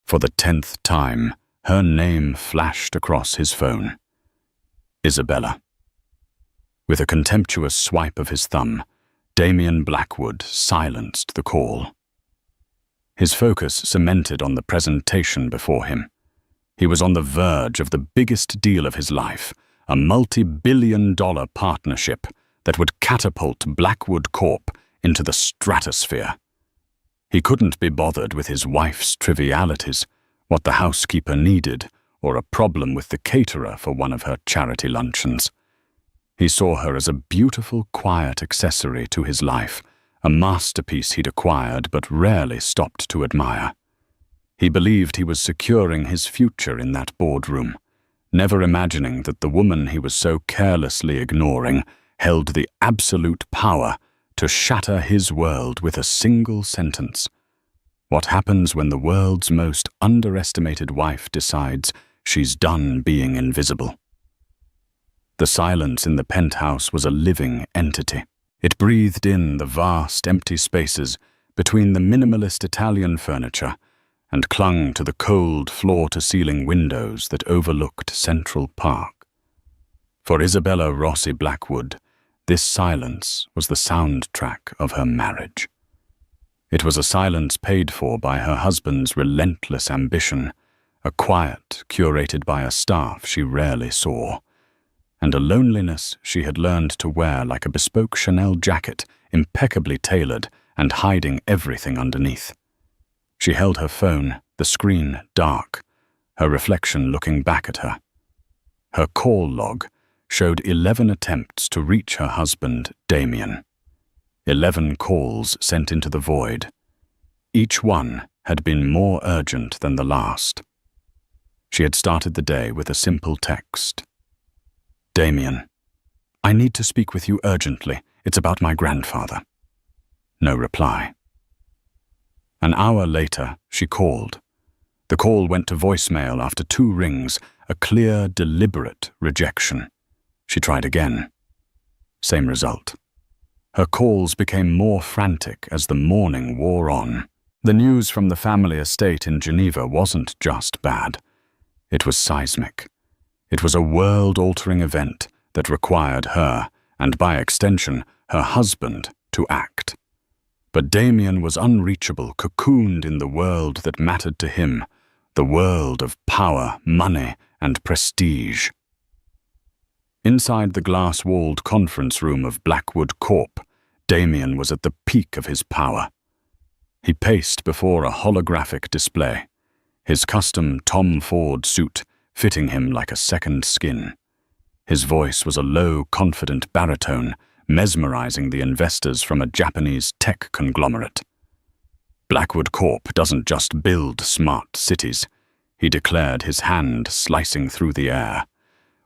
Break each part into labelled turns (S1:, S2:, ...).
S1: For the 10th time, her name flashed across his phone. Isabella. With a contemptuous swipe of his thumb, Damien Blackwood silenced the call. His focus cemented on the presentation before him. He was on the verge of the biggest deal of his life, a multi-billion-dollar partnership that would catapult Blackwood Corp into the stratosphere. He couldn't be bothered with his wife's trivialities, what the housekeeper needed, or a problem with the caterer for one of her charity luncheons. He saw her as a beautiful, quiet accessory to his life, a masterpiece he'd acquired but rarely stopped to admire. He believed he was securing his future in that boardroom, never imagining that the woman he was so carelessly ignoring held the absolute power to shatter his world with a single sentence. What happens when the world's most underestimated wife decides she's done being invisible? The silence in the penthouse was a living entity. It breathed in the vast, empty spaces between the minimalist Italian furniture and clung to the cold floor-to-ceiling windows that overlooked Central Park. For Isabella Rossi Blackwood, this silence was the soundtrack of her marriage. It was a silence paid for by her husband's relentless ambition, a quiet curated by a staff she rarely saw, and a loneliness she had learned to wear like a bespoke Chanel jacket, impeccably tailored and hiding everything underneath. She held her phone, the screen dark, her reflection looking back at her. Her call log showed 11 attempts to reach her husband, Damien. 11 calls sent into the void. Each one had been more urgent than the last. She had started the day with a simple text. Damien, I need to speak with you urgently. It's about my grandfather. No reply. An hour later, she called. The call went to voicemail after 2 rings, a clear, deliberate rejection. She tried again. Same result. Her calls became more frantic as the morning wore on. The news from the family estate in Geneva wasn't just bad. It was seismic. It was a world-altering event that required her, and by extension, her husband, to act. But Damien was unreachable, cocooned in the world that mattered to him, the world of power, money, and prestige. Inside the glass-walled conference room of Blackwood Corp, Damien was at the peak of his power. He paced before a holographic display, his custom Tom Ford suit fitting him like a second skin. His voice was a low, confident baritone, mesmerizing the investors from a Japanese tech conglomerate. Blackwood Corp doesn't just build smart cities, he declared, his hand slicing through the air.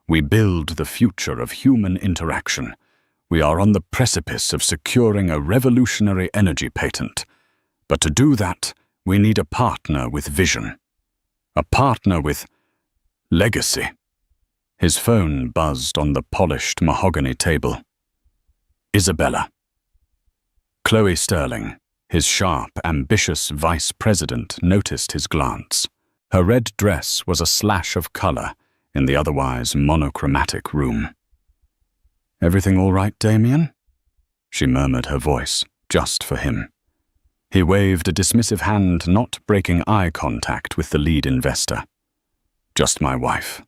S1: We build the future of human interaction. We are on the precipice of securing a revolutionary energy patent. But to do that, we need a partner with vision. A partner with legacy. His phone buzzed on the polished mahogany table. Isabella. Chloe Sterling, his sharp, ambitious vice president, noticed his glance. Her red dress was a slash of color in the otherwise monochromatic room. Everything all right, Damien? She murmured her voice, just for him. He waved a dismissive hand, not breaking eye contact with the lead investor. Just my wife.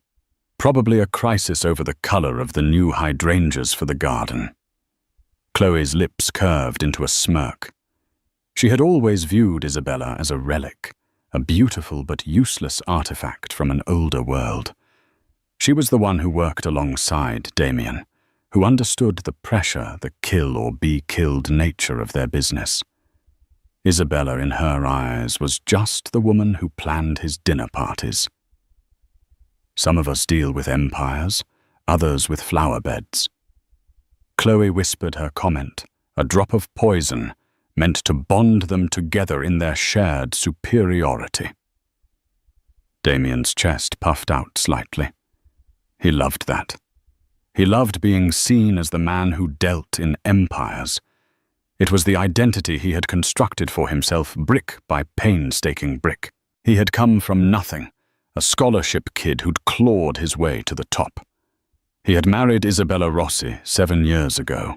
S1: Probably a crisis over the color of the new hydrangeas for the garden. Chloe's lips curved into a smirk. She had always viewed Isabella as a relic, a beautiful but useless artifact from an older world. She was the one who worked alongside Damien, who understood the pressure, the kill or be killed nature of their business. Isabella, in her eyes, was just the woman who planned his dinner parties. Some of us deal with empires, others with flower beds. Chloe whispered her comment, a drop of poison meant to bond them together in their shared superiority. Damien's chest puffed out slightly. He loved that. He loved being seen as the man who dealt in empires. It was the identity he had constructed for himself brick by painstaking brick. He had come from nothing, a scholarship kid who'd clawed his way to the top. He had married Isabella Rossi 7 years ago,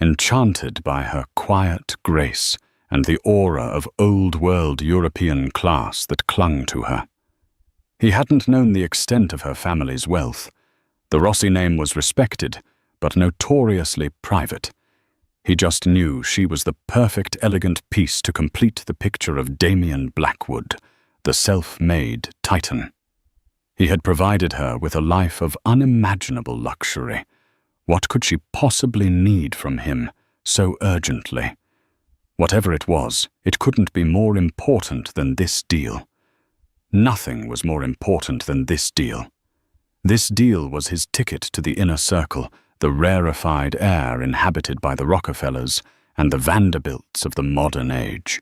S1: enchanted by her quiet grace and the aura of old-world European class that clung to her. He hadn't known the extent of her family's wealth. The Rossi name was respected, but notoriously private. He just knew she was the perfect, elegant piece to complete the picture of Damien Blackwood, the self-made titan. He had provided her with a life of unimaginable luxury. What could she possibly need from him so urgently? Whatever it was, it couldn't be more important than this deal. Nothing was more important than this deal. This deal was his ticket to the inner circle, the rarefied air inhabited by the Rockefellers and the Vanderbilts of the modern age.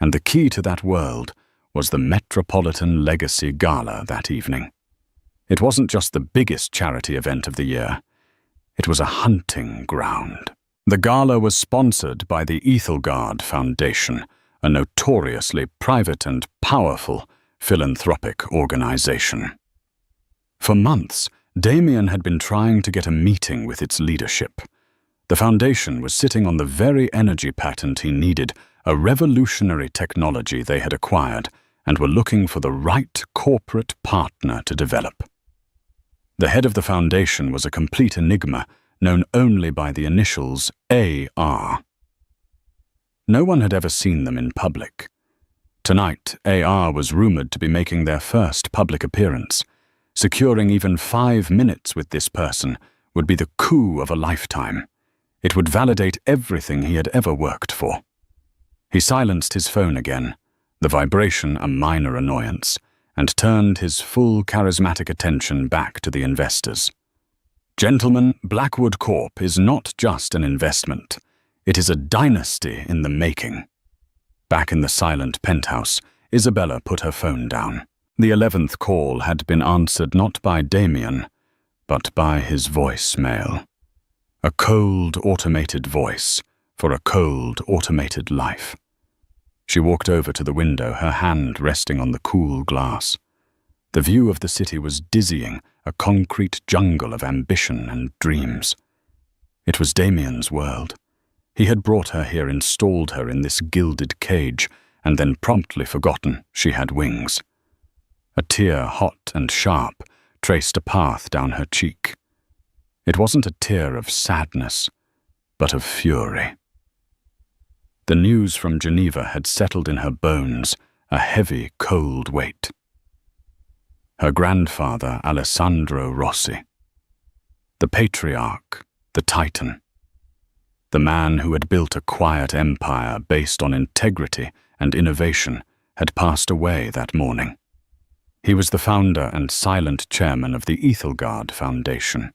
S1: And the key to that world was the Metropolitan Legacy Gala that evening. It wasn't just the biggest charity event of the year. It was a hunting ground. The gala was sponsored by the Ethelgard Foundation, a notoriously private and powerful philanthropic organization. For months, Damien had been trying to get a meeting with its leadership. The foundation was sitting on the very energy patent he needed, a revolutionary technology they had acquired, and were looking for the right corporate partner to develop. The head of the foundation was a complete enigma, known only by the initials AR. No one had ever seen them in public. Tonight, AR was rumored to be making their first public appearance. Securing even 5 minutes with this person would be the coup of a lifetime. It would validate everything he had ever worked for. He silenced his phone again, the vibration a minor annoyance, and turned his full charismatic attention back to the investors. Gentlemen, Blackwood Corp is not just an investment. It is a dynasty in the making. Back in the silent penthouse, Isabella put her phone down. The 11th call had been answered not by Damien, but by his voicemail. A cold, automated voice for a cold, automated life. She walked over to the window, her hand resting on the cool glass. The view of the city was dizzying, a concrete jungle of ambition and dreams. It was Damien's world. He had brought her here, installed her in this gilded cage, and then promptly forgotten she had wings. A tear, hot and sharp, traced a path down her cheek. It wasn't a tear of sadness, but of fury. The news from Geneva had settled in her bones, a heavy, cold weight. Her grandfather, Alessandro Rossi. The patriarch, the titan. The man who had built a quiet empire based on integrity and innovation had passed away that morning. He was the founder and silent chairman of the Ethelgard Foundation.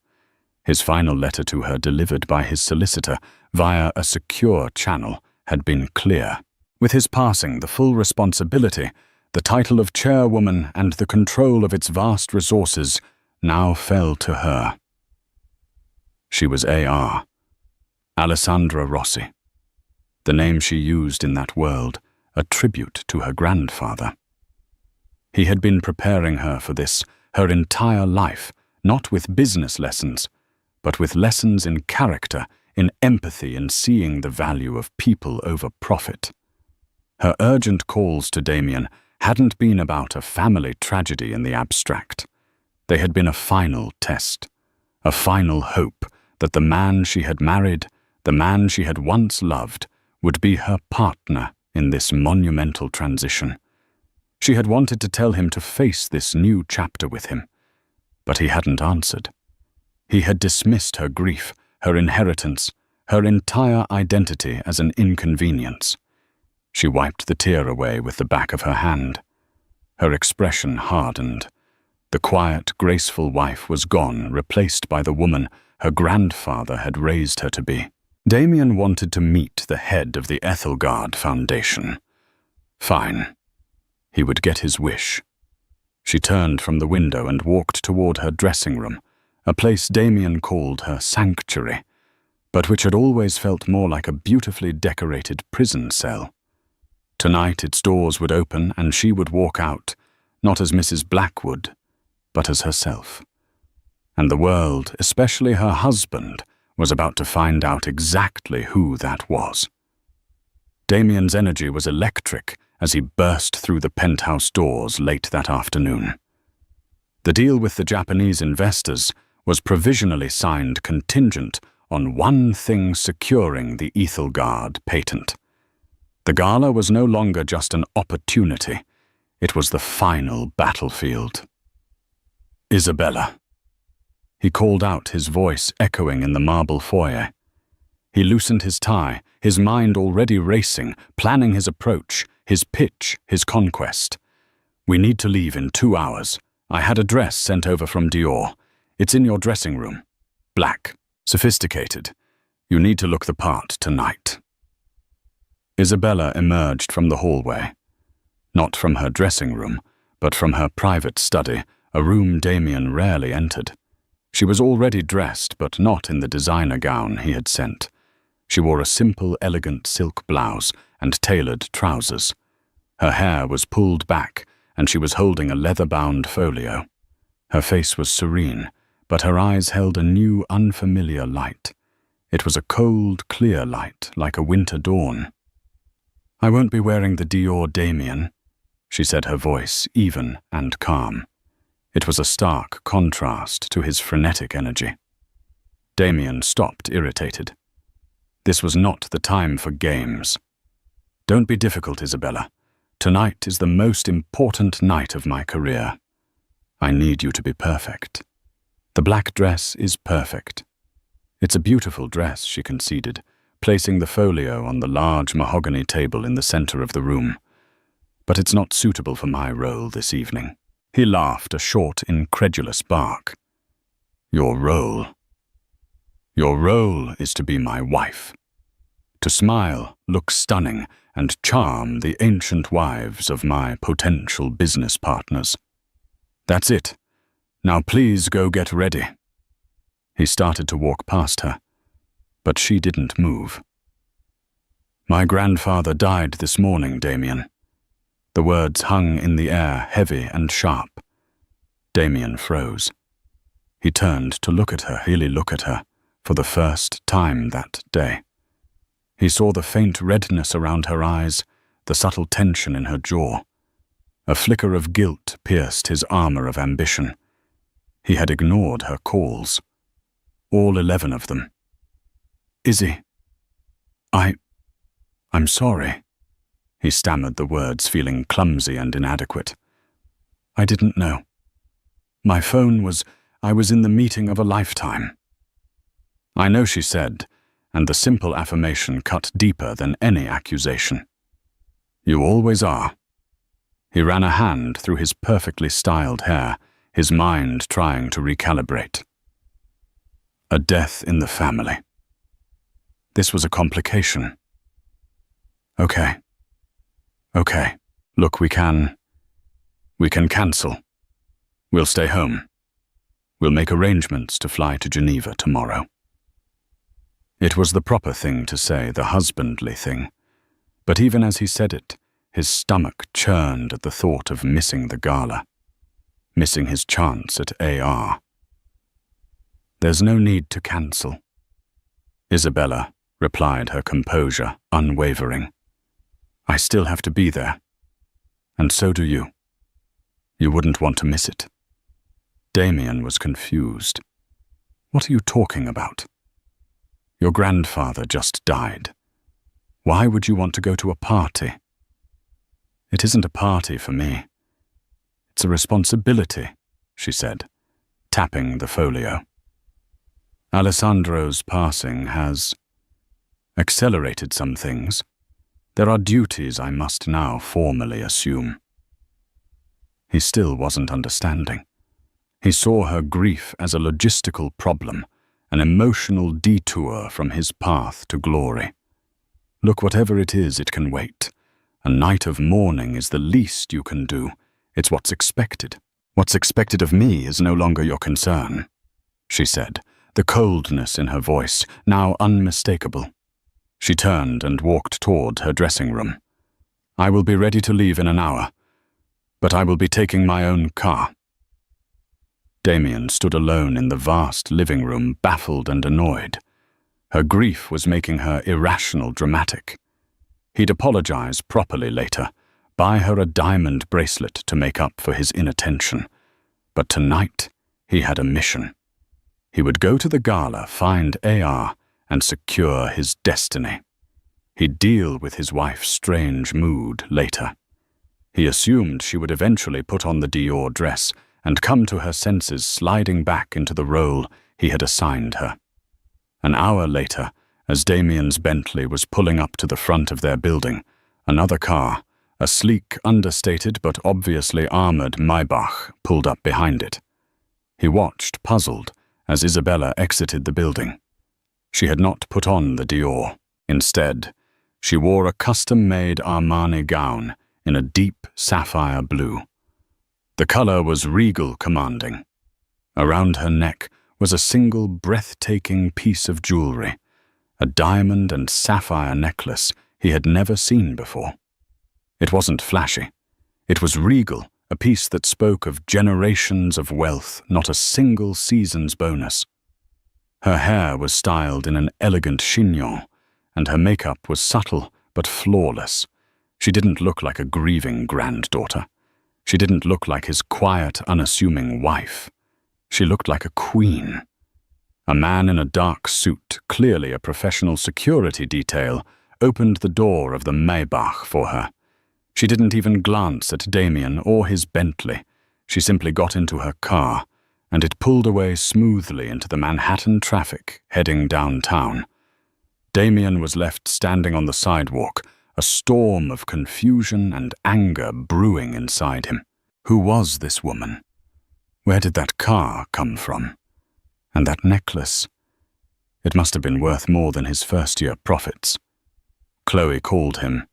S1: His final letter to her, delivered by his solicitor via a secure channel, had been clear. With his passing, the full responsibility, the title of chairwoman and the control of its vast resources now fell to her. She was AR, Alessandra Rossi, the name she used in that world, a tribute to her grandfather. He had been preparing her for this her entire life, not with business lessons, but with lessons in character, in empathy, in seeing the value of people over profit. Her urgent calls to Damien hadn't been about a family tragedy in the abstract. They had been a final test, a final hope that the man she had married, the man she had once loved, would be her partner in this monumental transition. She had wanted to tell him to face this new chapter with him, but he hadn't answered. He had dismissed her grief, her inheritance, her entire identity as an inconvenience. She wiped the tear away with the back of her hand. Her expression hardened. The quiet, graceful wife was gone, replaced by the woman her grandfather had raised her to be. Damien wanted to meet the head of the Ethelgard Foundation. Fine. He would get his wish. She turned from the window and walked toward her dressing room, a place Damien called her sanctuary, but which had always felt more like a beautifully decorated prison cell. Tonight its doors would open and she would walk out, not as Mrs. Blackwood, but as herself. And the world, especially her husband, was about to find out exactly who that was. Damien's energy was electric as he burst through the penthouse doors late that afternoon. The deal with the Japanese investors was provisionally signed contingent on one thing securing the Ethelgard patent. The gala was no longer just an opportunity, it was the final battlefield. Isabella. He called out, his voice echoing in the marble foyer. He loosened his tie, his mind already racing, planning his approach, his pitch, his conquest. We need to leave in 2 hours. I had a dress sent over from Dior. It's in your dressing room. Black. Sophisticated. You need to look the part tonight. Isabella emerged from the hallway. Not from her dressing room, but from her private study, a room Damien rarely entered. She was already dressed, but not in the designer gown he had sent. She wore a simple, elegant silk blouse and tailored trousers. Her hair was pulled back, and she was holding a leather-bound folio. Her face was serene, but her eyes held a new, unfamiliar light. It was a cold, clear light, like a winter dawn. "I won't be wearing the Dior, Damien," she said, her voice even and calm. It was a stark contrast to his frenetic energy. Damien stopped, irritated. This was not the time for games. "Don't be difficult, Isabella. Tonight is the most important night of my career. I need you to be perfect. The black dress is perfect." "It's a beautiful dress," she conceded, placing the folio on the large mahogany table in the center of the room. "But it's not suitable for my role this evening." He laughed, a short, incredulous bark. Your role is to be my wife. To smile, look stunning, and charm the ancient wives of my potential business partners. That's it. Now please go get ready." He started to walk past her, but she didn't move. "My grandfather died this morning, Damien." The words hung in the air, heavy and sharp. Damien froze. He turned to look at her, really look at her, for the first time that day. He saw the faint redness around her eyes, the subtle tension in her jaw. A flicker of guilt pierced his armor of ambition. He had ignored her calls. All 11 of them. "Izzy, I'm sorry." He stammered the words, feeling clumsy and inadequate. "I didn't know. My phone I was in the meeting of a lifetime." "I know," she said, and the simple affirmation cut deeper than any accusation. "You always are." He ran a hand through his perfectly styled hair, his mind trying to recalibrate. A death in the family. This was a complication. Okay. Look, we can cancel. We'll stay home. We'll make arrangements to fly to Geneva tomorrow. It was the proper thing to say, the husbandly thing. But even as he said it, his stomach churned at the thought of missing the gala, missing his chance at AR. "There's no need to cancel," Isabella replied, her composure unwavering. "I still have to be there. And so do you. You wouldn't want to miss it." Damien was confused. "What are you talking about? Your grandfather just died. Why would you want to go to a party?" "It isn't a party for me. It's a responsibility," she said, tapping the folio. "Alessandro's passing has accelerated some things. There are duties I must now formally assume." He still wasn't understanding. He saw her grief as a logistical problem, an emotional detour from his path to glory. "Look, whatever it is, it can wait. A night of mourning is the least you can do. It's what's expected. What's expected of me is no longer your concern," she said, the coldness in her voice now unmistakable. She turned and walked toward her dressing room. I will be ready to leave in an hour, but I will be taking my own car. Damien stood alone in the vast living room, baffled and annoyed. Her grief was making her irrational dramatic. He'd apologize properly later, buy her a diamond bracelet to make up for his inattention. But tonight, he had a mission. He would go to the gala, find AR, and secure his destiny. He'd deal with his wife's strange mood later. He assumed she would eventually put on the Dior dress and come to her senses, sliding back into the role he had assigned her. An hour later, as Damien's Bentley was pulling up to the front of their building, another car, a sleek, understated but obviously armored Maybach, pulled up behind it. He watched, puzzled, as Isabella exited the building. She had not put on the Dior. Instead, she wore a custom-made Armani gown in a deep sapphire blue. The color was regal commanding. Around her neck was a single breathtaking piece of jewelry, a diamond and sapphire necklace he had never seen before. It wasn't flashy. It was regal, a piece that spoke of generations of wealth, not a single season's bonus. Her hair was styled in an elegant chignon, and her makeup was subtle but flawless. She didn't look like a grieving granddaughter. She didn't look like his quiet, unassuming wife. She looked like a queen. A man in a dark suit, clearly a professional security detail, opened the door of the Maybach for her. She didn't even glance at Damien or his Bentley. She simply got into her car, and it pulled away smoothly into the Manhattan traffic, heading downtown. Damien was left standing on the sidewalk, a storm of confusion and anger brewing inside him. Who was this woman? Where did that car come from? And that necklace? It must have been worth more than his first-year profits. Chloe called him,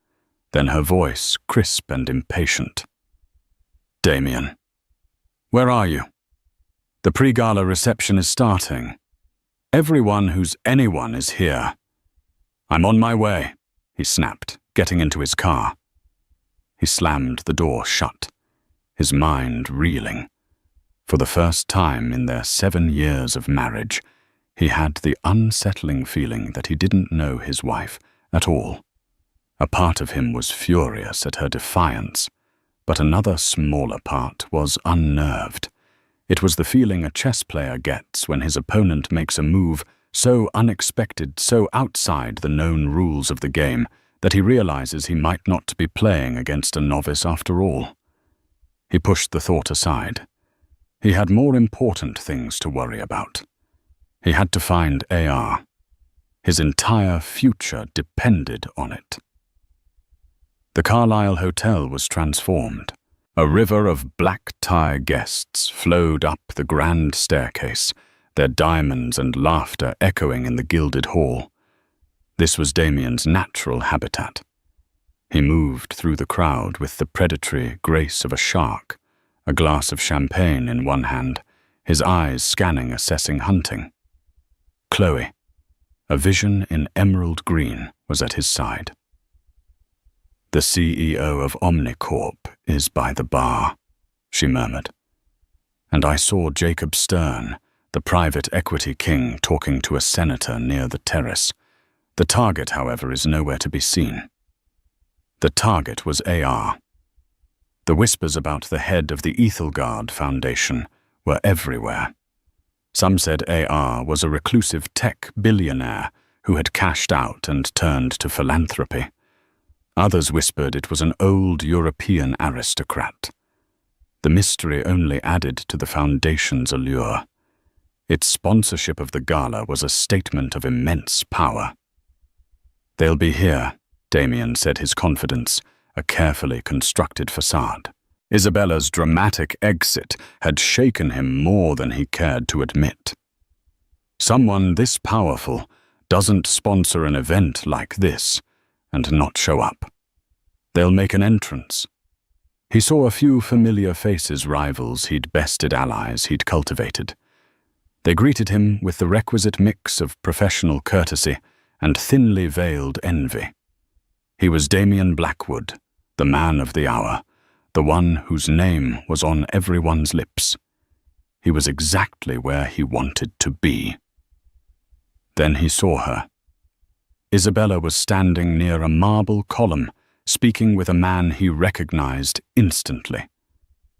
S1: then her voice crisp and impatient. Damien. Where are you? The pre-gala reception is starting. Everyone who's anyone is here. I'm on my way, he snapped, getting into his car. He slammed the door shut, his mind reeling. For the first time in their 7 years of marriage, he had the unsettling feeling that he didn't know his wife at all. A part of him was furious at her defiance, but another smaller part was unnerved. It was the feeling a chess player gets when his opponent makes a move so unexpected, so outside the known rules of the game, that he realizes he might not be playing against a novice after all. He pushed the thought aside. He had more important things to worry about. He had to find AR. His entire future depended on it. The Carlisle Hotel was transformed. A river of black-tie guests flowed up the grand staircase, their diamonds and laughter echoing in the gilded hall. This was Damien's natural habitat. He moved through the crowd with the predatory grace of a shark, a glass of champagne in one hand, his eyes scanning, assessing hunting. Chloe, a vision in emerald green, was at his side. The CEO of Omnicorp is by the bar, she murmured. And I saw Jacob Stern, the private equity king, talking to a senator near the terrace. The target, however, is nowhere to be seen. The target was AR. The whispers about the head of the Ethelgard Foundation were everywhere. Some said AR was a reclusive tech billionaire who had cashed out and turned to philanthropy. Others whispered it was an old European aristocrat. The mystery only added to the Foundation's allure. Its sponsorship of the gala was a statement of immense power. They'll be here, Damien said, his confidence a carefully constructed facade. Isabella's dramatic exit had shaken him more than he cared to admit. Someone this powerful doesn't sponsor an event like this and not show up. They'll make an entrance. He saw a few familiar faces, rivals he'd bested, allies he'd cultivated. They greeted him with the requisite mix of professional courtesy and thinly veiled envy. He was Damien Blackwood, the man of the hour, the one whose name was on everyone's lips. He was exactly where he wanted to be. Then he saw her. Isabella was standing near a marble column, speaking with a man he recognized instantly.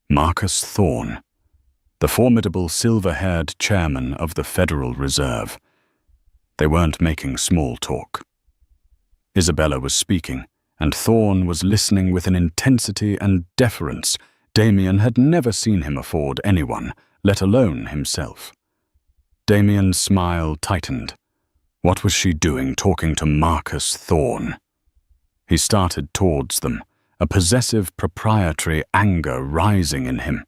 S1: Marcus Thorne, the formidable silver-haired chairman of the Federal Reserve. They weren't making small talk. Isabella was speaking, and Thorne was listening with an intensity and deference Damien had never seen him afford anyone, let alone himself. Damien's smile tightened. What was she doing talking to Marcus Thorne? He started towards them, a possessive proprietary anger rising in him.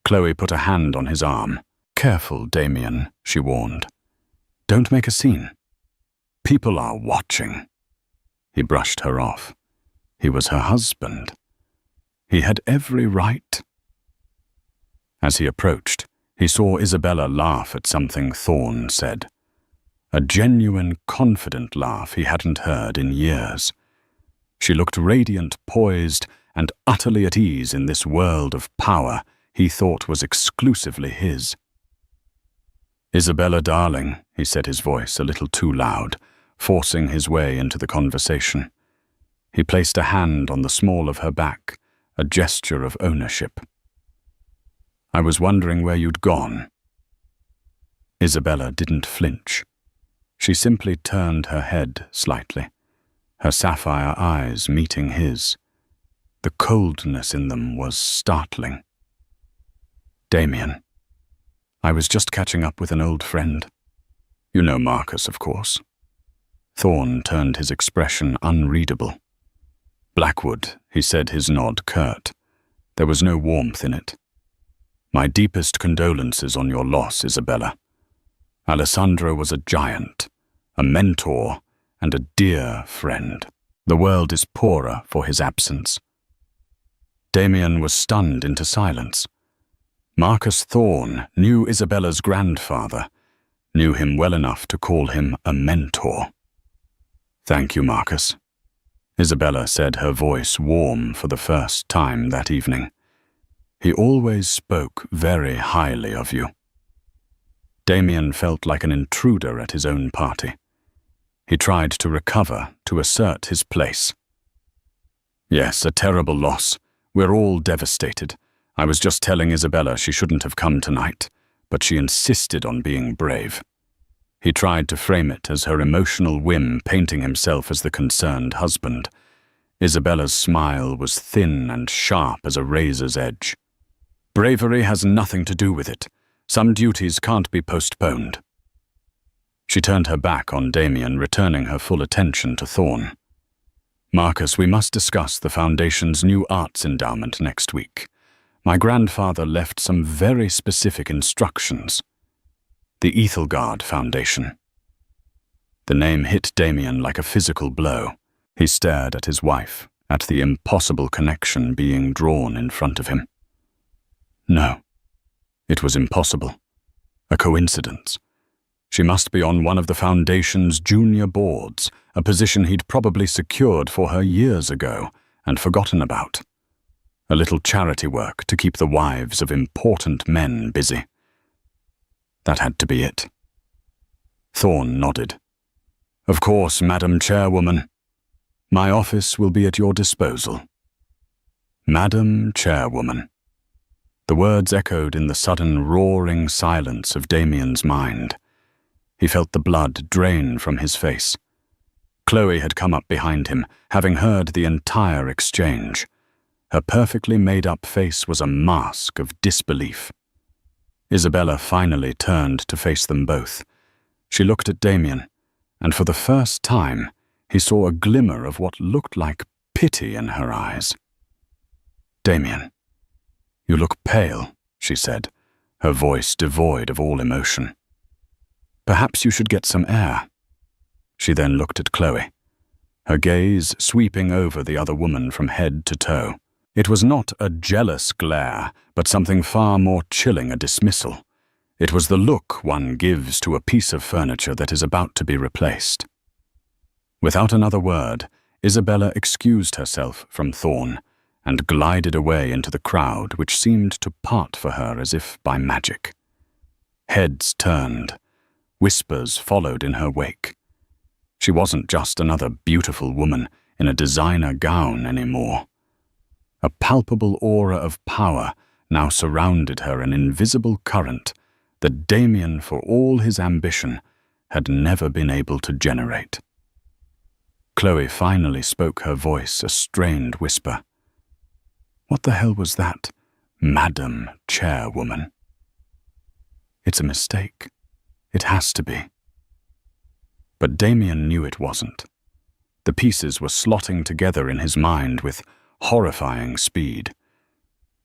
S1: Chloe put a hand on his arm. "Careful, Damien," she warned. "Don't make a scene. People are watching." He brushed her off. He was her husband. He had every right. As he approached, he saw Isabella laugh at something Thorne said. A genuine, confident laugh he hadn't heard in years. She looked radiant, poised, and utterly at ease in this world of power he thought was exclusively his. "Isabella, darling," he said, his voice a little too loud, forcing his way into the conversation. He placed a hand on the small of her back, a gesture of ownership. "I was wondering where you'd gone." Isabella didn't flinch. She simply turned her head slightly, her sapphire eyes meeting his. The coldness in them was startling. "Damien, I was just catching up with an old friend. You know Marcus, of course." Thorne turned his expression unreadable. "Blackwood," he said, his nod curt. There was no warmth in it. "My deepest condolences on your loss, Isabella. Alessandro was a giant, a mentor, and a dear friend. The world is poorer for his absence." Damien was stunned into silence. Marcus Thorne knew Isabella's grandfather, knew him well enough to call him a mentor. "Thank you, Marcus," Isabella said, her voice warm for the first time that evening. "He always spoke very highly of you." Damien felt like an intruder at his own party. He tried to recover, to assert his place. "Yes, a terrible loss. We're all devastated. I was just telling Isabella she shouldn't have come tonight, but she insisted on being brave." He tried to frame it as her emotional whim, painting himself as the concerned husband. Isabella's smile was thin and sharp as a razor's edge. "Bravery has nothing to do with it. Some duties can't be postponed." She turned her back on Damien, returning her full attention to Thorne. "Marcus, we must discuss the Foundation's new arts endowment next week. My grandfather left some very specific instructions." The Ethelgard Foundation. The name hit Damien like a physical blow. He stared at his wife, at the impossible connection being drawn in front of him. No, it was impossible. A coincidence. She must be on one of the Foundation's junior boards, a position he'd probably secured for her years ago and forgotten about. A little charity work to keep the wives of important men busy. That had to be it. Thorne nodded. "Of course, Madam Chairwoman. My office will be at your disposal." Madam Chairwoman. The words echoed in the sudden roaring silence of Damien's mind. He felt the blood drain from his face. Chloe had come up behind him, having heard the entire exchange. Her perfectly made-up face was a mask of disbelief. Isabella finally turned to face them both. She looked at Damien, and for the first time, he saw a glimmer of what looked like pity in her eyes. "Damien, you look pale," she said, her voice devoid of all emotion. "Perhaps you should get some air." She then looked at Chloe, her gaze sweeping over the other woman from head to toe. It was not a jealous glare, but something far more chilling, a dismissal. It was the look one gives to a piece of furniture that is about to be replaced. Without another word, Isabella excused herself from Thorn and glided away into the crowd which seemed to part for her as if by magic. Heads turned. Whispers followed in her wake. She wasn't just another beautiful woman in a designer gown anymore. A palpable aura of power now surrounded her, an invisible current that Damien, for all his ambition, had never been able to generate. Chloe finally spoke, her voice a strained whisper. "What the hell was that, Madam Chairwoman?" "It's a mistake. It has to be." But Damien knew it wasn't. The pieces were slotting together in his mind with horrifying speed.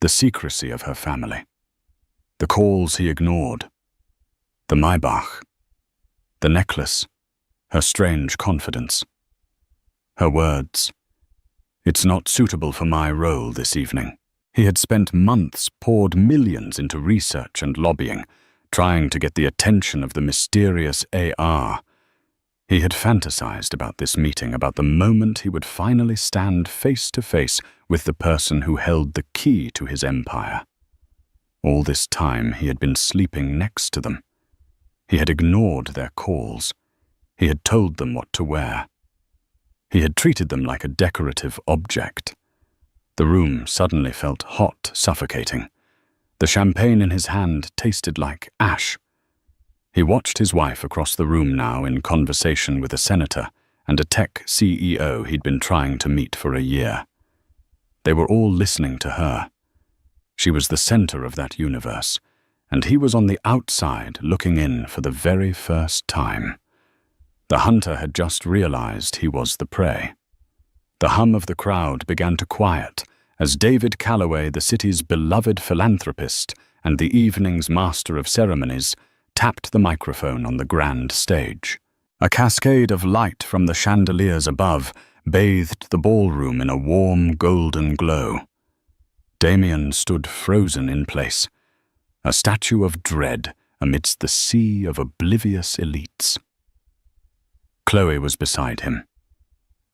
S1: The secrecy of her family. The calls he ignored. The Maybach. The necklace. Her strange confidence. Her words. "It's not suitable for my role this evening." He had spent months, poured millions into research and lobbying, trying to get the attention of the mysterious AR. He had fantasized about this meeting, about the moment he would finally stand face to face with the person who held the key to his empire. All this time he had been sleeping next to them. He had ignored their calls. He had told them what to wear. He had treated them like a decorative object. The room suddenly felt hot, suffocating. The champagne in his hand tasted like ash. He watched his wife across the room now in conversation with a senator and a tech CEO he'd been trying to meet for a year. They were all listening to her. She was the center of that universe, and he was on the outside looking in for the very first time. The hunter had just realized he was the prey. The hum of the crowd began to quiet as David Calloway, the city's beloved philanthropist and the evening's master of ceremonies, tapped the microphone on the grand stage. A cascade of light from the chandeliers above bathed the ballroom in a warm golden glow. Damien stood frozen in place, a statue of dread amidst the sea of oblivious elites. Chloe was beside him.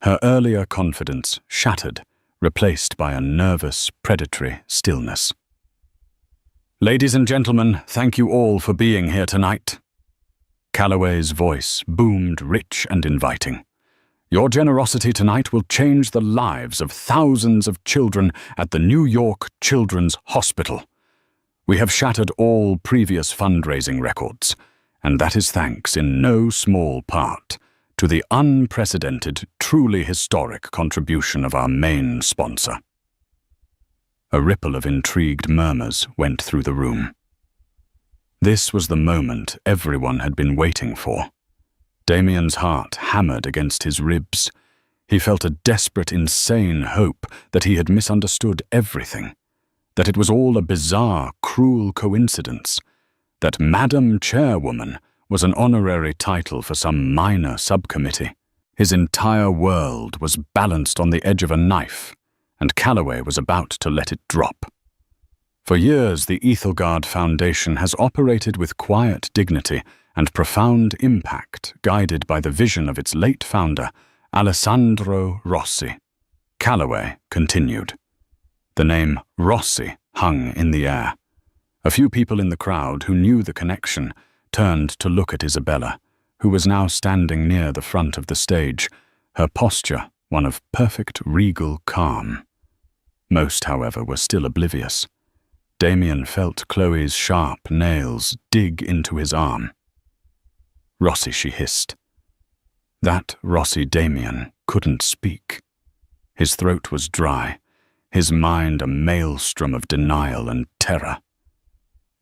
S1: Her earlier confidence shattered, replaced by a nervous, predatory stillness. "Ladies and gentlemen, thank you all for being here tonight." Calloway's voice boomed rich and inviting. "Your generosity tonight will change the lives of thousands of children at the New York Children's Hospital. We have shattered all previous fundraising records, and that is thanks in no small part to the unprecedented, truly historic contribution of our main sponsor." A ripple of intrigued murmurs went through the room. This was the moment everyone had been waiting for. Damien's heart hammered against his ribs. He felt a desperate, insane hope that he had misunderstood everything, that it was all a bizarre, cruel coincidence, that Madam Chairwoman was an honorary title for some minor subcommittee. His entire world was balanced on the edge of a knife, and Calloway was about to let it drop. For years, the Ethelgard Foundation has operated with quiet dignity and profound impact, guided by the vision of its late founder, Alessandro Rossi. Calloway continued. The name Rossi hung in the air. A few people in the crowd who knew the connection turned to look at Isabella, who was now standing near the front of the stage, her posture one of perfect regal calm. Most, however, were still oblivious. Damien felt Chloe's sharp nails dig into his arm. "Rossi," she hissed. That Rossi Damien couldn't speak. His throat was dry, his mind a maelstrom of denial and terror.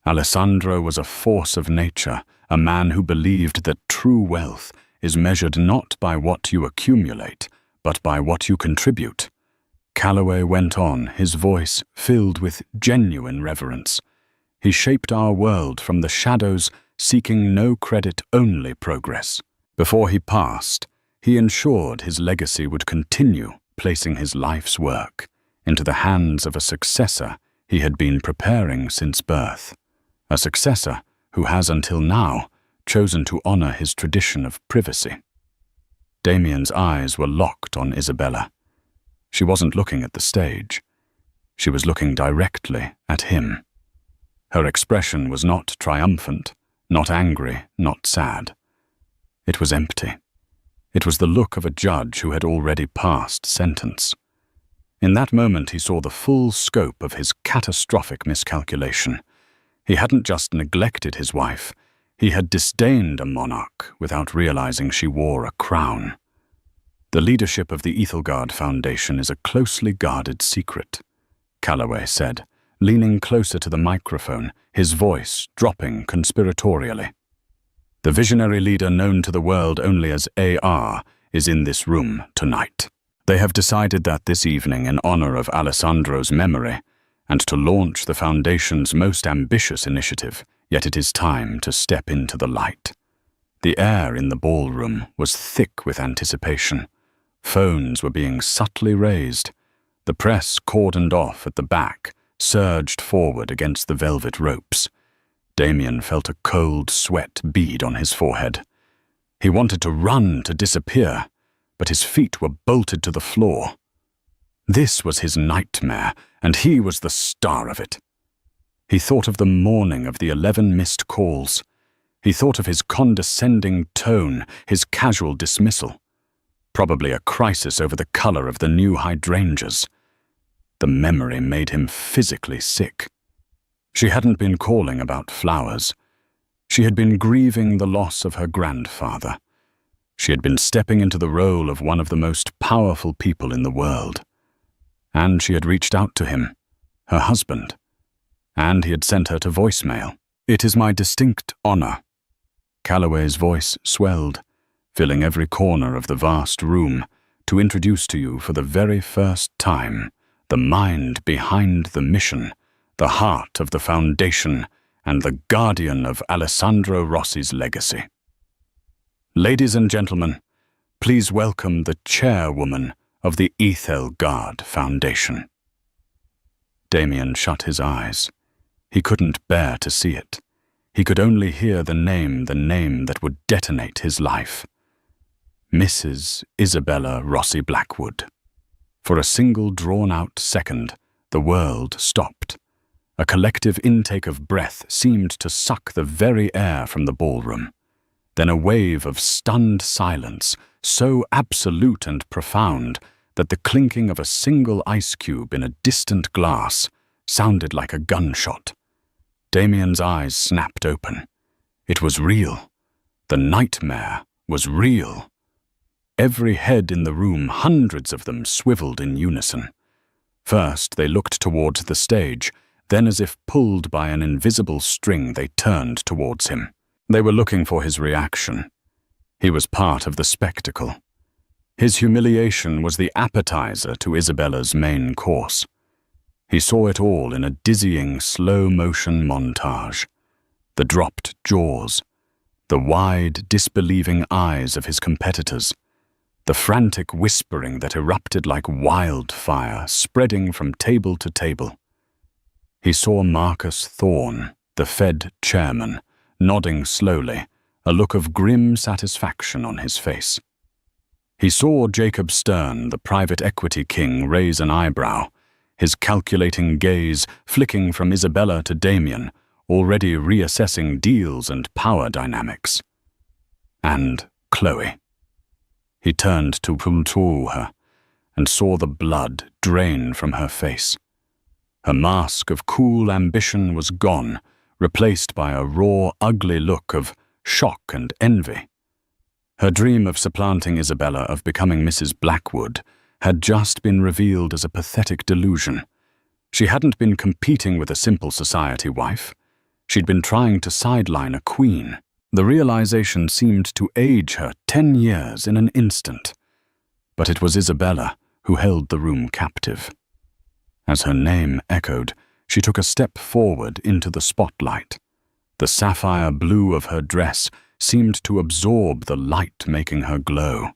S1: Alessandro was a force of nature, a man who believed that true wealth is measured not by what you accumulate, but by what you contribute. Calloway went on, his voice filled with genuine reverence. He shaped our world from the shadows, seeking no credit, only progress. Before he passed, he ensured his legacy would continue, placing his life's work into the hands of a successor he had been preparing since birth. A successor who has until now chosen to honor his tradition of privacy. Damien's eyes were locked on Isabella. She wasn't looking at the stage. She was looking directly at him. Her expression was not triumphant, not angry, not sad. It was empty. It was the look of a judge who had already passed sentence. In that moment he saw the full scope of his catastrophic miscalculation. He hadn't just neglected his wife, he had disdained a monarch without realizing she wore a crown. The leadership of the Ethelgard Foundation is a closely guarded secret, Calloway said, leaning closer to the microphone, his voice dropping conspiratorially. The visionary leader known to the world only as AR is in this room tonight. They have decided that this evening, in honor of Alessandro's memory, and to launch the Foundation's most ambitious initiative, yet it is time to step into the light. The air in the ballroom was thick with anticipation. Phones were being subtly raised. The press, cordoned off at the back, surged forward against the velvet ropes. Damien felt a cold sweat bead on his forehead. He wanted to run, to disappear, but his feet were bolted to the floor. This was his nightmare, and he was the star of it. He thought of the morning of the 11 missed calls. He thought of his condescending tone, his casual dismissal. Probably a crisis over the color of the new hydrangeas. The memory made him physically sick. She hadn't been calling about flowers. She had been grieving the loss of her grandfather. She had been stepping into the role of one of the most powerful people in the world. And she had reached out to him, her husband. And he had sent her to voicemail. "It is my distinct honor." Calloway's voice swelled, filling every corner of the vast room, to introduce to you for the very first time the mind behind the mission, the heart of the Foundation, and the guardian of Alessandro Rossi's legacy. Ladies and gentlemen, please welcome the chairwoman of the Ethelgard Foundation. Damien shut his eyes. He couldn't bear to see it. He could only hear the name that would detonate his life. Mrs. Isabella Rossi Blackwood. For a single drawn-out second, the world stopped. A collective intake of breath seemed to suck the very air from the ballroom. Then a wave of stunned silence, so absolute and profound that the clinking of a single ice cube in a distant glass sounded like a gunshot. Damien's eyes snapped open. It was real. The nightmare was real. Every head in the room, hundreds of them, swiveled in unison. First, they looked towards the stage, then as if pulled by an invisible string, they turned towards him. They were looking for his reaction. He was part of the spectacle. His humiliation was the appetizer to Isabella's main course. He saw it all in a dizzying, slow-motion montage. The dropped jaws, the wide, disbelieving eyes of his competitors, the frantic whispering that erupted like wildfire, spreading from table to table. He saw Marcus Thorne, the Fed chairman, nodding slowly, a look of grim satisfaction on his face. He saw Jacob Stern, the private equity king, raise an eyebrow, his calculating gaze flicking from Isabella to Damien, already reassessing deals and power dynamics. And Chloe. He turned to her and saw the blood drain from her face. Her mask of cool ambition was gone, replaced by a raw, ugly look of shock and envy. Her dream of supplanting Isabella, of becoming Mrs. Blackwood, had just been revealed as a pathetic delusion. She hadn't been competing with a simple society wife. She'd been trying to sideline a queen. The realization seemed to age her 10 years in an instant. But it was Isabella who held the room captive. As her name echoed, she took a step forward into the spotlight. The sapphire blue of her dress seemed to absorb the light, making her glow.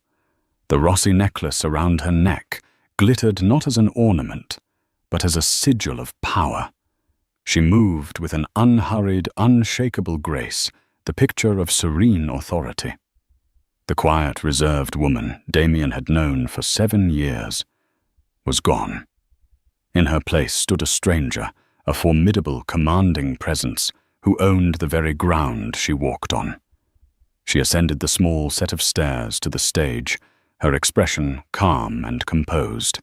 S1: The Rossi necklace around her neck glittered not as an ornament, but as a sigil of power. She moved with an unhurried, unshakable grace, the picture of serene authority. The quiet, reserved woman Damien had known for 7 years was gone. In her place stood a stranger, a formidable, commanding presence who owned the very ground she walked on. She ascended the small set of stairs to the stage, her expression calm and composed.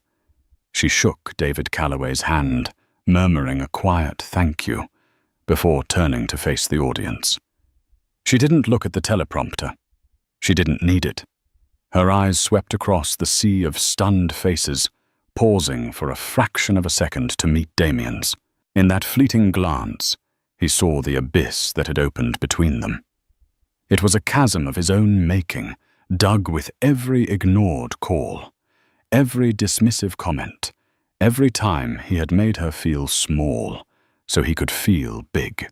S1: She shook David Calloway's hand, murmuring a quiet thank you, before turning to face the audience. She didn't look at the teleprompter. She didn't need it. Her eyes swept across the sea of stunned faces, pausing for a fraction of a second to meet Damien's. In that fleeting glance, he saw the abyss that had opened between them. It was a chasm of his own making, dug with every ignored call, every dismissive comment, every time he had made her feel small, so he could feel big.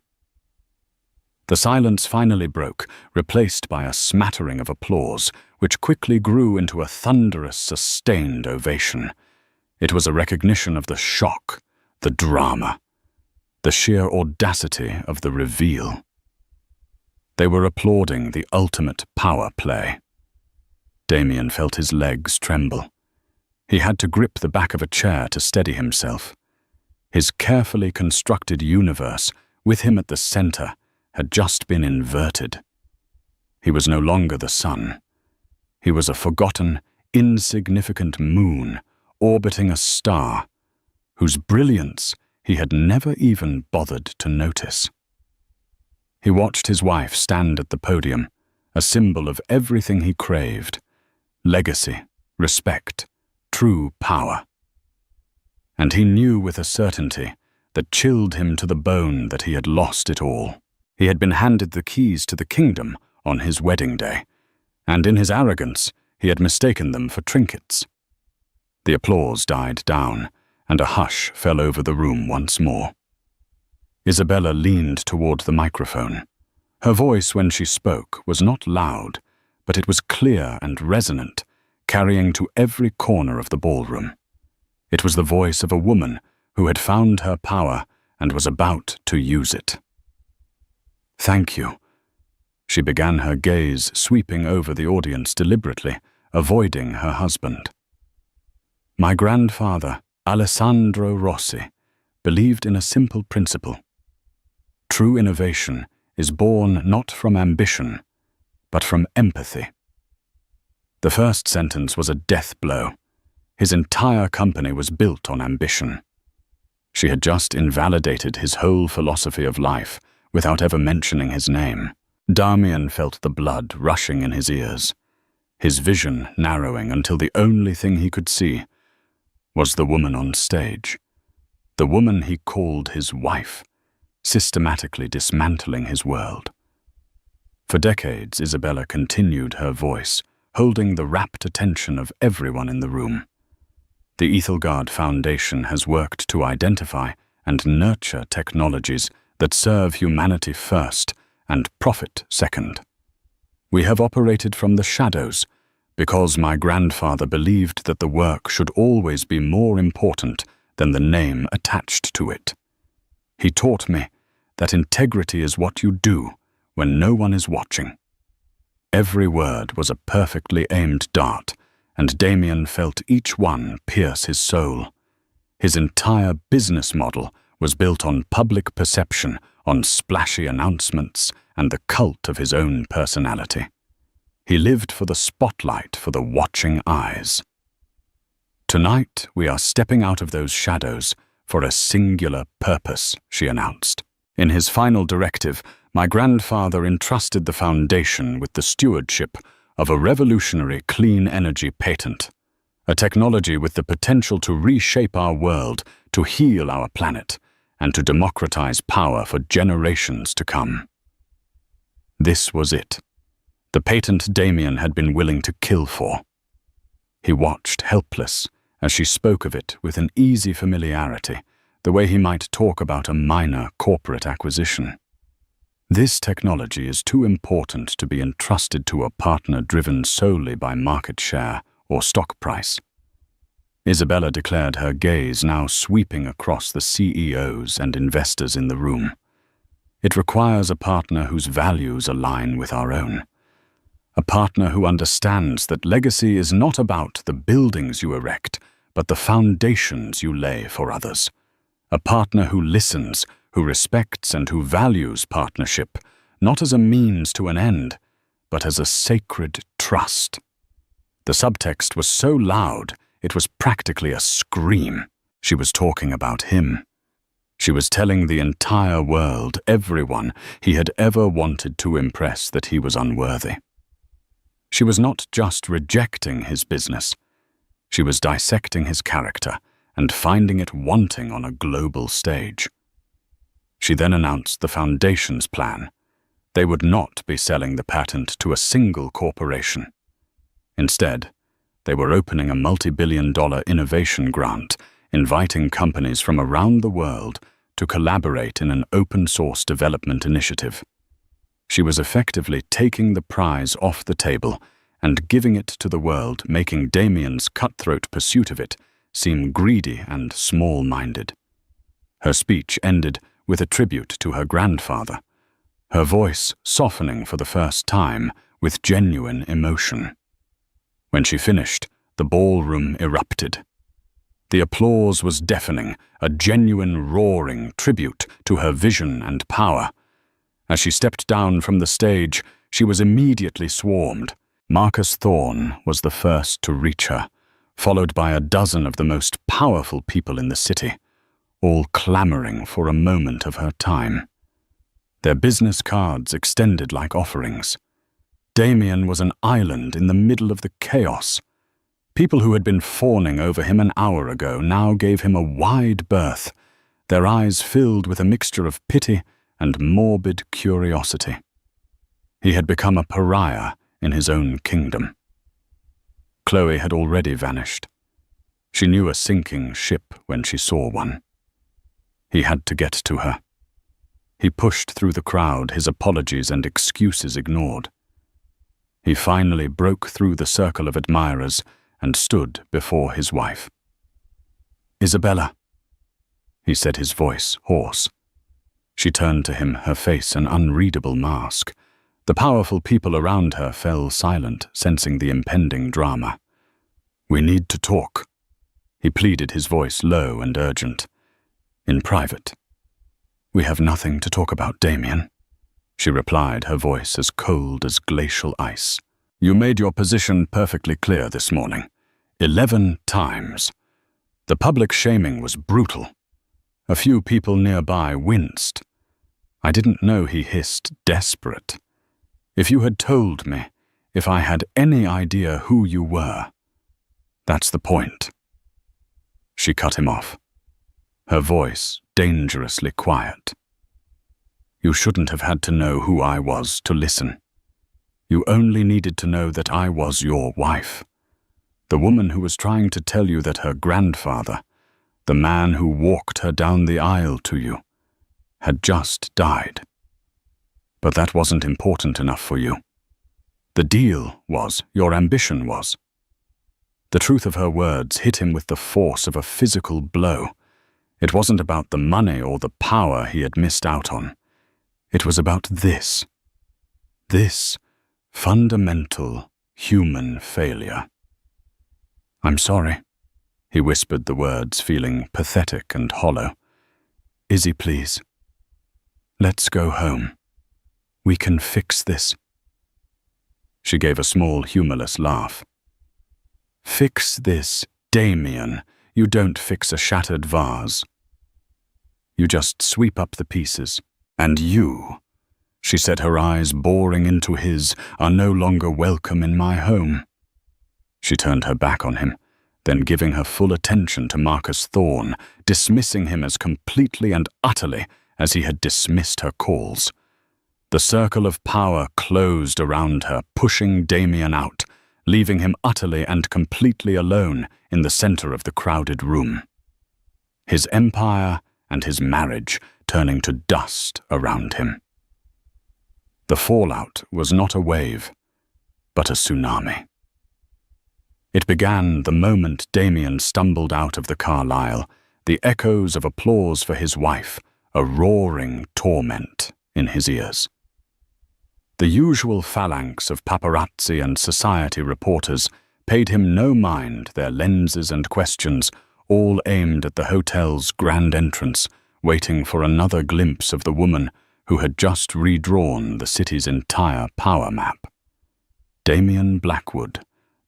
S1: The silence finally broke, replaced by a smattering of applause, which quickly grew into a thunderous, sustained ovation. It was a recognition of the shock, the drama, the sheer audacity of the reveal. They were applauding the ultimate power play. Damien felt his legs tremble. He had to grip the back of a chair to steady himself. His carefully constructed universe, with him at the center, had just been inverted. He was no longer the sun. He was a forgotten, insignificant moon orbiting a star whose brilliance he had never even bothered to notice. He watched his wife stand at the podium, a symbol of everything he craved: legacy, respect, true power. And he knew with a certainty that chilled him to the bone that he had lost it all. He had been handed the keys to the kingdom on his wedding day, and in his arrogance he had mistaken them for trinkets. The applause died down, and a hush fell over the room once more. Isabella leaned toward the microphone. Her voice when she spoke was not loud, but it was clear and resonant, carrying to every corner of the ballroom. It was the voice of a woman who had found her power and was about to use it. "Thank you." She began, her gaze sweeping over the audience deliberately, avoiding her husband. "My grandfather, Alessandro Rossi, believed in a simple principle. True innovation is born not from ambition, but from empathy." The first sentence was a death blow. His entire company was built on ambition. She had just invalidated his whole philosophy of life without ever mentioning his name. Damien felt the blood rushing in his ears, his vision narrowing until the only thing he could see was the woman on stage, the woman he called his wife, systematically dismantling his world. For decades, Isabella continued her voice, holding the rapt attention of everyone in the room. The Ethelgard Foundation has worked to identify and nurture technologies that serve humanity first and profit second. We have operated from the shadows because my grandfather believed that the work should always be more important than the name attached to it. He taught me that integrity is what you do when no one is watching. Every word was a perfectly aimed dart, and Damien felt each one pierce his soul. His entire business model was built on public perception, on splashy announcements, and the cult of his own personality. He lived for the spotlight, for the watching eyes. "Tonight we are stepping out of those shadows for a singular purpose," she announced. In his final directive, my grandfather entrusted the foundation with the stewardship of a revolutionary clean energy patent, a technology with the potential to reshape our world, to heal our planet, and to democratize power for generations to come. This was it, the patent Damien had been willing to kill for. He watched, helpless, as she spoke of it with an easy familiarity, the way he might talk about a minor corporate acquisition. This technology is too important to be entrusted to a partner driven solely by market share or stock price. Isabella declared, her gaze now sweeping across the CEOs and investors in the room. It requires a partner whose values align with our own. A partner who understands that legacy is not about the buildings you erect, but the foundations you lay for others. A partner who listens, who respects and who values partnership, not as a means to an end, but as a sacred trust. The subtext was so loud, it was practically a scream. She was talking about him. She was telling the entire world, everyone he had ever wanted to impress, that he was unworthy. She was not just rejecting his business. She was dissecting his character and finding it wanting on a global stage. She then announced the Foundation's plan. They would not be selling the patent to a single corporation. Instead, they were opening a multi-billion-dollar innovation grant, inviting companies from around the world to collaborate in an open-source development initiative. She was effectively taking the prize off the table and giving it to the world, making Damien's cutthroat pursuit of it seem greedy and small-minded. Her speech ended with a tribute to her grandfather, her voice softening for the first time with genuine emotion. When she finished, the ballroom erupted. The applause was deafening, a genuine roaring tribute to her vision and power. As she stepped down from the stage, she was immediately swarmed. Marcus Thorne was the first to reach her, followed by a dozen of the most powerful people in the city, all clamoring for a moment of her time. Their business cards extended like offerings. Damien was an island in the middle of the chaos. People who had been fawning over him an hour ago now gave him a wide berth, their eyes filled with a mixture of pity and morbid curiosity. He had become a pariah in his own kingdom. Chloe had already vanished. She knew a sinking ship when she saw one. He had to get to her. He pushed through the crowd, his apologies and excuses ignored. He finally broke through the circle of admirers and stood before his wife. "Isabella," he said, his voice hoarse. She turned to him, her face an unreadable mask. The powerful people around her fell silent, sensing the impending drama. "We need to talk," he pleaded, his voice low and urgent. "In private." "We have nothing to talk about, Damien," she replied, her voice as cold as glacial ice. "You made your position perfectly clear this morning. 11 times. The public shaming was brutal. A few people nearby winced. I didn't know," he hissed, desperate. "If you had told me, if I had any idea who you were. That's the point." She cut him off, her voice dangerously quiet. "You shouldn't have had to know who I was to listen. You only needed to know that I was your wife. The woman who was trying to tell you that her grandfather, the man who walked her down the aisle to you, had just died. But that wasn't important enough for you. The deal was, your ambition was." The truth of her words hit him with the force of a physical blow. It wasn't about the money or the power he had missed out on. It was about this fundamental human failure. "I'm sorry," he whispered the words, feeling pathetic and hollow. "Izzy, please. Let's go home. We can fix this." She gave a small, humorless laugh. "Fix this, Damien. You don't fix a shattered vase. You just sweep up the pieces. And you," she said, her eyes boring into his, "are no longer welcome in my home." She turned her back on him, then giving her full attention to Marcus Thorne, dismissing him as completely and utterly as he had dismissed her calls. The circle of power closed around her, pushing Damien out, leaving him utterly and completely alone in the center of the crowded room. His empire and his marriage turning to dust around him. The fallout was not a wave, but a tsunami. It began the moment Damien stumbled out of the Carlisle, the echoes of applause for his wife, a roaring torment in his ears. The usual phalanx of paparazzi and society reporters paid him no mind, their lenses and questions, all aimed at the hotel's grand entrance, waiting for another glimpse of the woman who had just redrawn the city's entire power map. Damien Blackwood,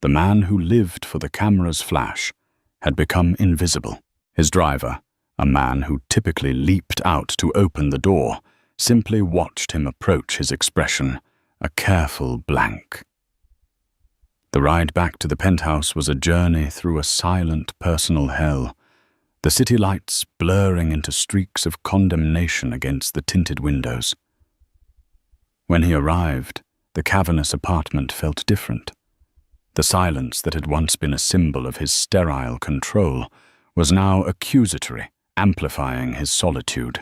S1: the man who lived for the camera's flash, had become invisible. His driver, a man who typically leaped out to open the door, simply watched him approach, his expression a careful blank. The ride back to the penthouse was a journey through a silent personal hell, the city lights blurring into streaks of condemnation against the tinted windows. When he arrived, the cavernous apartment felt different. The silence that had once been a symbol of his sterile control was now accusatory, amplifying his solitude.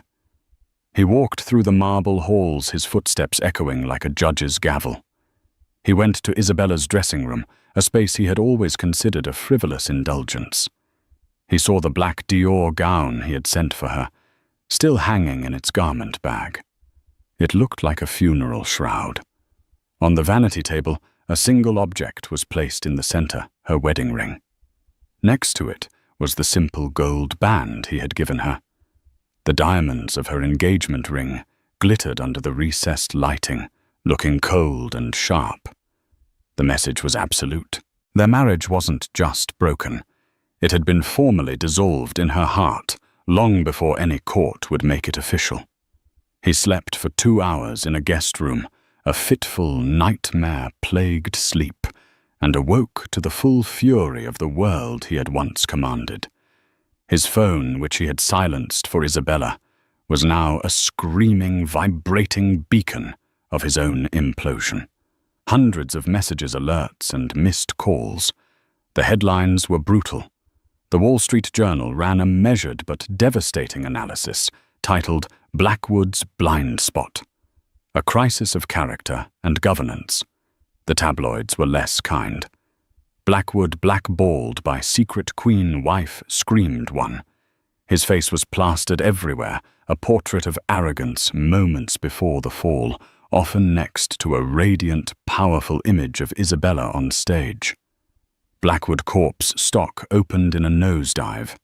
S1: He walked through the marble halls, his footsteps echoing like a judge's gavel. He went to Isabella's dressing room, a space he had always considered a frivolous indulgence. He saw the black Dior gown he had sent for her, still hanging in its garment bag. It looked like a funeral shroud. On the vanity table, a single object was placed in the center, her wedding ring. Next to it was the simple gold band he had given her. The diamonds of her engagement ring glittered under the recessed lighting, looking cold and sharp. The message was absolute. Their marriage wasn't just broken. It had been formally dissolved in her heart, long before any court would make it official. He slept for 2 hours in a guest room, a fitful, nightmare-plagued sleep, and awoke to the full fury of the world he had once commanded. His phone, which he had silenced for Isabella, was now a screaming, vibrating beacon of his own implosion. Hundreds of messages, alerts, and missed calls. The headlines were brutal. The Wall Street Journal ran a measured but devastating analysis titled Blackwood's Blind Spot, a crisis of character and governance. The tabloids were less kind. Blackwood blackballed by secret queen wife, screamed one. His face was plastered everywhere, a portrait of arrogance moments before the fall, often next to a radiant, powerful image of Isabella on stage. Blackwood Corp's stock opened in a nosedive.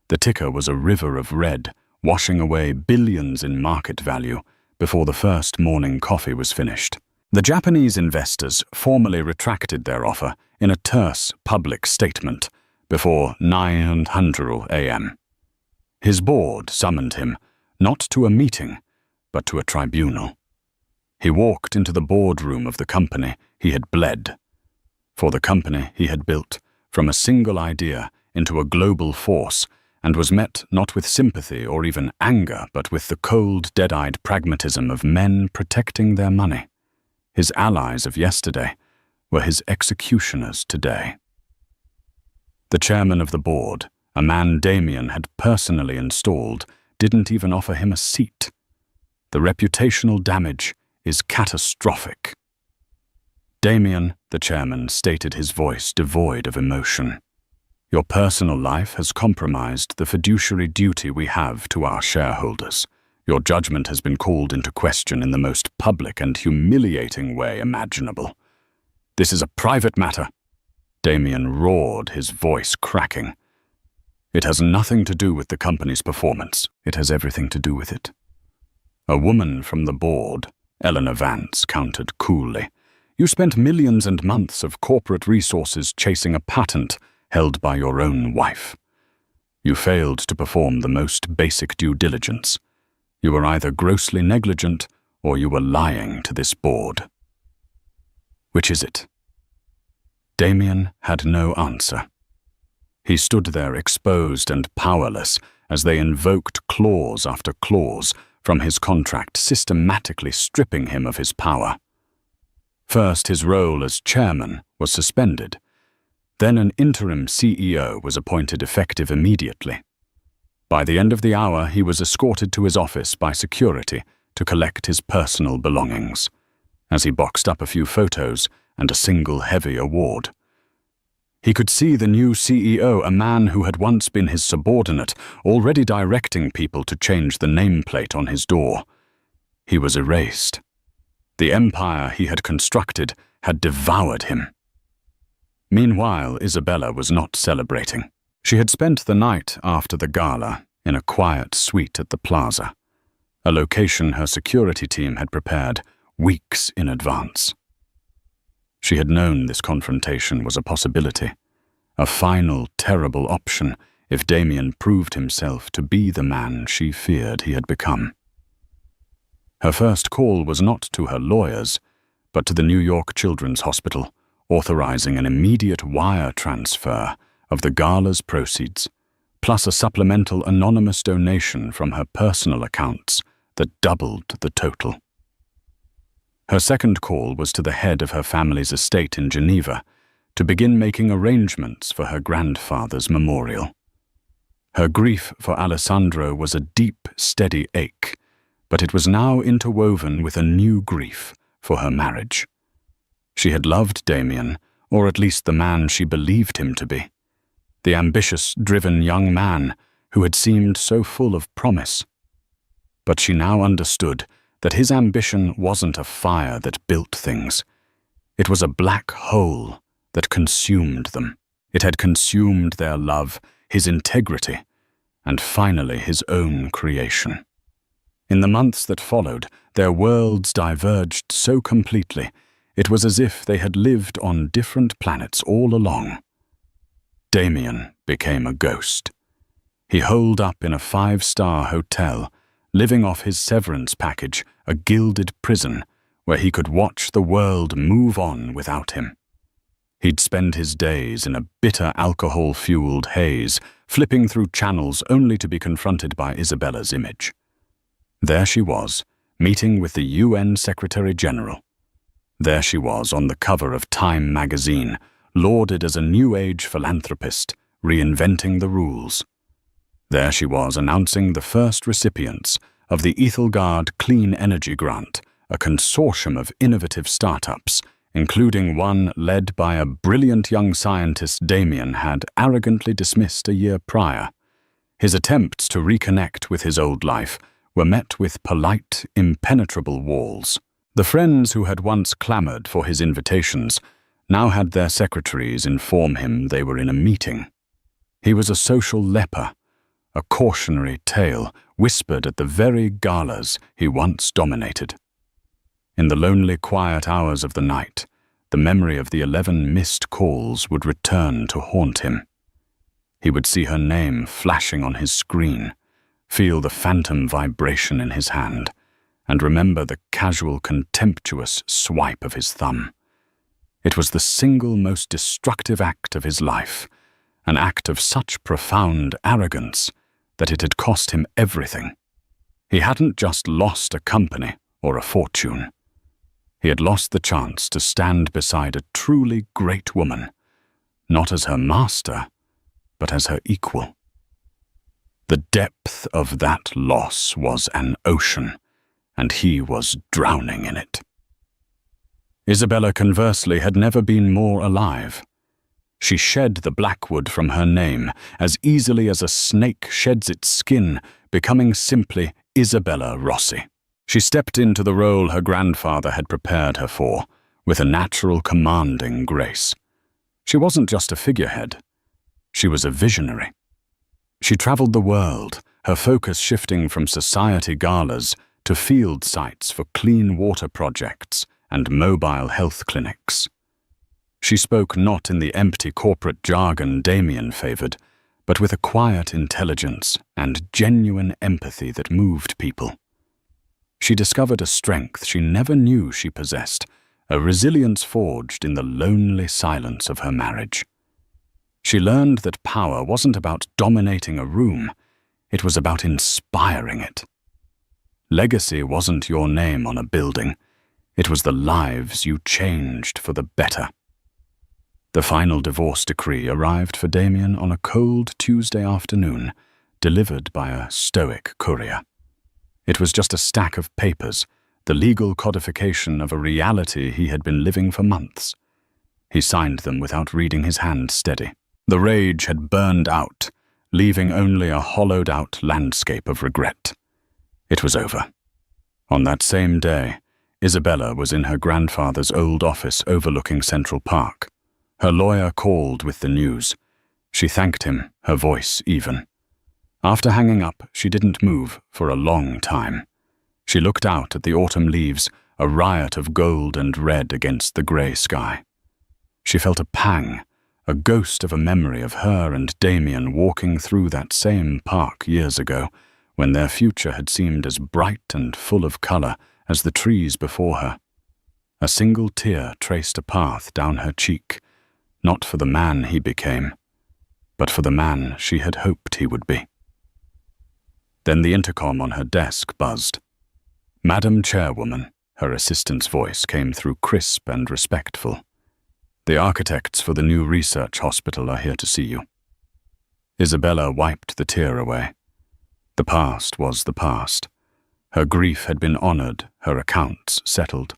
S1: The ticker was a river of red, washing away billions in market value before the first morning coffee was finished. The Japanese investors formally retracted their offer in a terse public statement before 9:00 a.m. His board summoned him, not to a meeting, but to a tribunal. He walked into the boardroom of the company he had bled. For the company he had built, from a single idea into a global force, and was met not with sympathy or even anger, but with the cold, dead-eyed pragmatism of men protecting their money. His allies of yesterday were his executioners today. The chairman of the board, a man Damien had personally installed, didn't even offer him a seat. The reputational damage is catastrophic. Damien, the chairman, stated, his voice devoid of emotion. Your personal life has compromised the fiduciary duty we have to our shareholders. Your judgment has been called into question in the most public and humiliating way imaginable. This is a private matter. Damien roared, his voice cracking. It has nothing to do with the company's performance. It has everything to do with it. A woman from the board, Eleanor Vance, countered coolly. You spent millions and months of corporate resources chasing a patent held by your own wife. You failed to perform the most basic due diligence. You were either grossly negligent or you were lying to this board. Which is it? Damien had no answer. He stood there exposed and powerless as they invoked clause after clause from his contract, systematically stripping him of his power. First, his role as chairman was suspended. Then an interim CEO was appointed effective immediately. By the end of the hour, he was escorted to his office by security to collect his personal belongings, as he boxed up a few photos and a single heavy award. He could see the new CEO, a man who had once been his subordinate, already directing people to change the nameplate on his door. He was erased. The empire he had constructed had devoured him. Meanwhile, Isabella was not celebrating. She had spent the night after the gala in a quiet suite at the plaza, a location her security team had prepared weeks in advance. She had known this confrontation was a possibility, a final terrible option if Damien proved himself to be the man she feared he had become. Her first call was not to her lawyers, but to the New York Children's Hospital, authorizing an immediate wire transfer of the gala's proceeds, plus a supplemental anonymous donation from her personal accounts that doubled the total. Her second call was to the head of her family's estate in Geneva to begin making arrangements for her grandfather's memorial. Her grief for Alessandro was a deep, steady ache, but it was now interwoven with a new grief for her marriage. She had loved Damien, or at least the man she believed him to be, the ambitious, driven young man who had seemed so full of promise. But she now understood that his ambition wasn't a fire that built things. It was a black hole that consumed them. It had consumed their love, his integrity, and finally his own creation. In the months that followed, their worlds diverged so completely, it was as if they had lived on different planets all along. Damien became a ghost. He holed up in a 5-star hotel, living off his severance package, a gilded prison, where he could watch the world move on without him. He'd spend his days in a bitter alcohol-fueled haze, flipping through channels only to be confronted by Isabella's image. There she was, meeting with the UN Secretary General. There she was on the cover of Time magazine, lauded as a New Age philanthropist, reinventing the rules. There she was announcing the first recipients of the Ethelgard Clean Energy Grant, a consortium of innovative startups, including one led by a brilliant young scientist Damien had arrogantly dismissed a year prior. His attempts to reconnect with his old life were met with polite, impenetrable walls. The friends who had once clamored for his invitations now had their secretaries inform him they were in a meeting. He was a social leper, a cautionary tale whispered at the very galas he once dominated. In the lonely, quiet hours of the night, the memory of the 11 missed calls would return to haunt him. He would see her name flashing on his screen, feel the phantom vibration in his hand, and remember the casual, contemptuous swipe of his thumb. It was the single most destructive act of his life, an act of such profound arrogance that it had cost him everything. He hadn't just lost a company or a fortune. He had lost the chance to stand beside a truly great woman, not as her master, but as her equal. The depth of that loss was an ocean, and he was drowning in it. Isabella, conversely, had never been more alive. She shed the Blackwood from her name as easily as a snake sheds its skin, becoming simply Isabella Rossi. She stepped into the role her grandfather had prepared her for, with a natural, commanding grace. She wasn't just a figurehead. She was a visionary. She traveled the world, her focus shifting from society galas to field sites for clean water projects and mobile health clinics. She spoke not in the empty corporate jargon Damien favored, but with a quiet intelligence and genuine empathy that moved people. She discovered a strength she never knew she possessed, a resilience forged in the lonely silence of her marriage. She learned that power wasn't about dominating a room, it was about inspiring it. Legacy wasn't your name on a building, it was the lives you changed for the better. The final divorce decree arrived for Damien on a cold Tuesday afternoon, delivered by a stoic courier. It was just a stack of papers, the legal codification of a reality he had been living for months. He signed them without reading, his hand steady. The rage had burned out, leaving only a hollowed-out landscape of regret. It was over. On that same day, Isabella was in her grandfather's old office overlooking Central Park. Her lawyer called with the news. She thanked him, her voice even. After hanging up, she didn't move for a long time. She looked out at the autumn leaves, a riot of gold and red against the grey sky. She felt a pang, a ghost of a memory of her and Damien walking through that same park years ago, when their future had seemed as bright and full of colour as the trees before her. A single tear traced a path down her cheek, not for the man he became, but for the man she had hoped he would be. Then the intercom on her desk buzzed. "Madam Chairwoman," her assistant's voice came through crisp and respectful. "The architects for the new research hospital are here to see you." Isabella wiped the tear away. The past was the past. Her grief had been honored, her accounts settled.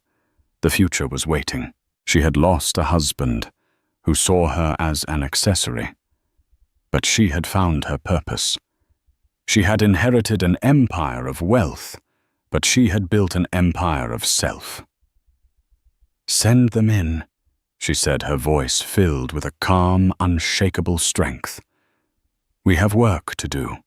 S1: The future was waiting. She had lost a husband who saw her as an accessory. But she had found her purpose. She had inherited an empire of wealth, but she had built an empire of self. "Send them in," she said, her voice filled with a calm, unshakable strength. "We have work to do."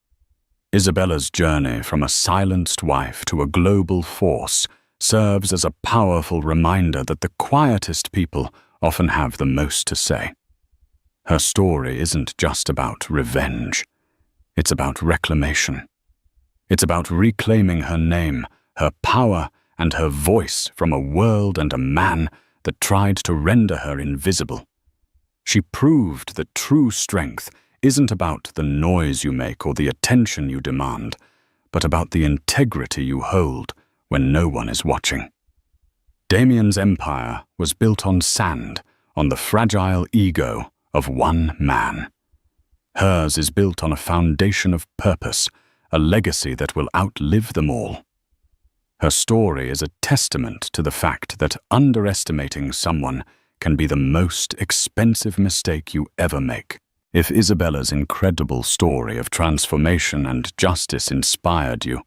S1: Isabella's journey from a silenced wife to a global force serves as a powerful reminder that the quietest people often have the most to say. Her story isn't just about revenge. It's about reclamation. It's about reclaiming her name, her power, and her voice from a world and a man that tried to render her invisible. She proved that true strength isn't about the noise you make or the attention you demand, but about the integrity you hold when no one is watching. Damien's empire was built on sand, on the fragile ego of one man. Hers is built on a foundation of purpose, a legacy that will outlive them all. Her story is a testament to the fact that underestimating someone can be the most expensive mistake you ever make. If Isabella's incredible story of transformation and justice inspired you,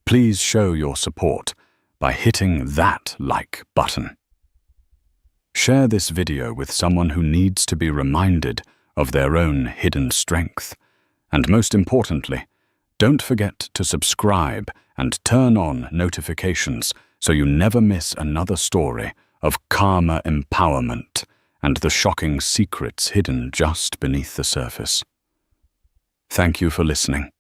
S1: please show your support by hitting that like button. Share this video with someone who needs to be reminded of their own hidden strength. And most importantly, don't forget to subscribe and turn on notifications so you never miss another story of karma empowerment and the shocking secrets hidden just beneath the surface. Thank you for listening.